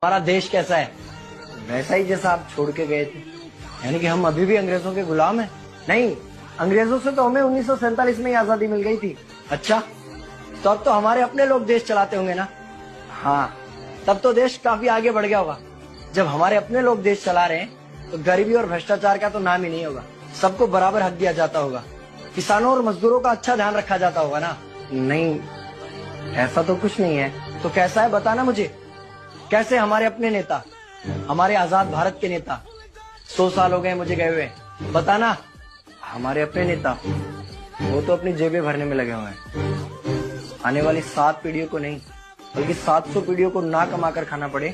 हमारा देश कैसा है? वैसा ही जैसा आप छोड़ के गए थे। यानी कि हम अभी भी अंग्रेजों के गुलाम हैं? नहीं, अंग्रेजों से तो हमें 1947 में ही आजादी मिल गई थी। अच्छा, तो अब तो हमारे अपने लोग देश चलाते होंगे ना? हाँ, तब तो देश काफी आगे बढ़ गया होगा। जब हमारे अपने लोग देश चला रहे हैं तो गरीबी और भ्रष्टाचार का तो नाम ही नहीं होगा। सबको बराबर हक दिया जाता होगा, किसानों और मजदूरों का अच्छा ध्यान रखा जाता होगा ना? नहीं, ऐसा तो कुछ नहीं है। तो कैसा है बताना मुझे। कैसे हमारे अपने नेता, हमारे आजाद भारत के नेता, 100 साल हो गए मुझे गए हुए, बताना। हमारे अपने नेता वो तो अपनी जेबें भरने में लगे हुए हैं। आने वाली 7 पीढ़ियों को नहीं बल्कि 700 पीढ़ियों को ना कमा कर खाना पड़े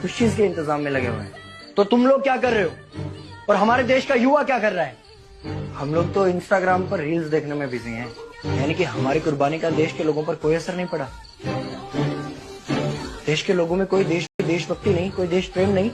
उस चीज के इंतजाम में लगे हुए हैं। तो तुम लोग क्या कर रहे हो और हमारे देश का युवा क्या कर रहा है? हम लोग तो इंस्टाग्राम पर रील्स देखने में बिजी हैं। यानी कि हमारी कुर्बानी का देश के लोगों पर कोई असर नहीं पड़ा। देश के लोगों में कोई देशभक्ति नहीं, कोई देश प्रेम नहीं।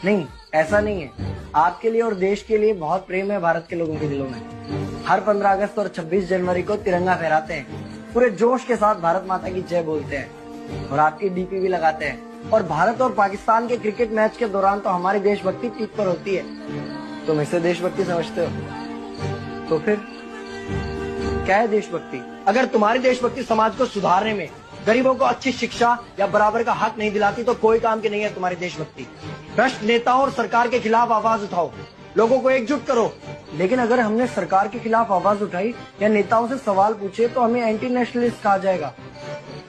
नहीं, ऐसा नहीं है। आपके लिए और देश के लिए बहुत प्रेम है भारत के लोगों के दिलों में। हर 15 अगस्त और 26 जनवरी को तिरंगा फहराते हैं, पूरे जोश के साथ भारत माता की जय बोलते हैं और आपकी डीपी भी लगाते हैं। और भारत और पाकिस्तान के क्रिकेट मैच के दौरान तो हमारी देशभक्ति पीठ पर होती है। तुम इसे देशभक्ति समझते हो? तो फिर क्या है देशभक्ति? अगर तुम्हारी देशभक्ति समाज को सुधारने में, गरीबों को अच्छी शिक्षा या बराबर का हक नहीं दिलाती तो कोई काम की नहीं है तुम्हारी देशभक्ति। भ्रष्ट नेताओं और सरकार के खिलाफ आवाज उठाओ, लोगों को एकजुट करो। लेकिन अगर हमने सरकार के खिलाफ आवाज उठाई या नेताओं से सवाल पूछे तो हमें एंटी नेशनलिस्ट कहा जाएगा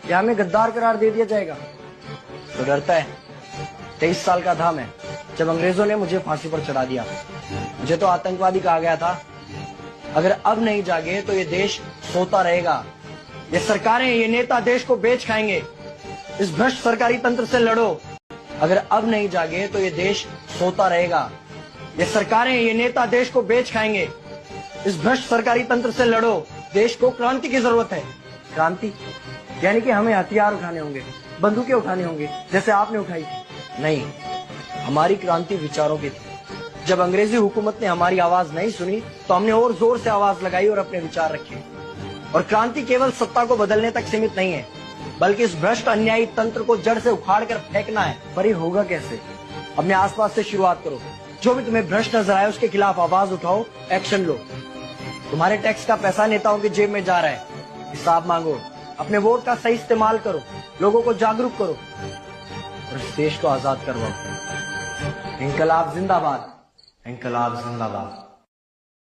या हमें गद्दार करार दे दिया जाएगा। तो डरता है। 23 साल का था मैं जब अंग्रेजों ने मुझे फांसी पर चढ़ा दिया। मुझे तो आतंकवादी कहा गया था। अगर अब नहीं जागे तो ये देश सोता रहेगा। ये सरकारें, ये नेता देश को बेच खाएंगे। इस भ्रष्ट सरकारी तंत्र से लड़ो। अगर अब नहीं जागे तो ये देश सोता रहेगा। ये सरकारें, ये नेता देश को बेच खाएंगे। इस भ्रष्ट सरकारी तंत्र से लड़ो। देश को क्रांति की जरूरत है। क्रांति यानी कि हमें हथियार उठाने होंगे, बंदूकें उठानी होंगी जैसे आपने उठाई थी। नहीं, हमारी क्रांति विचारों की थी। जब अंग्रेजी हुकूमत ने हमारी आवाज नहीं सुनी तो हमने और जोर से आवाज लगाई और अपने विचार रखे। और क्रांति केवल सत्ता को बदलने तक सीमित नहीं है, बल्कि इस भ्रष्ट अन्यायी तंत्र को जड़ से उखाड़ कर फेंकना है। पर ये होगा कैसे? अपने आसपास से शुरुआत करो। जो भी तुम्हें भ्रष्ट नजर आए उसके खिलाफ आवाज उठाओ, एक्शन लो। तुम्हारे टैक्स का पैसा नेताओं की जेब में जा रहा है, हिसाब मांगो। अपने वोट का सही इस्तेमाल करो, लोगों को जागरूक करो और इस देश को आजाद करवाओ। इंकलाब जिंदाबाद, इंकलाब जिंदाबाद।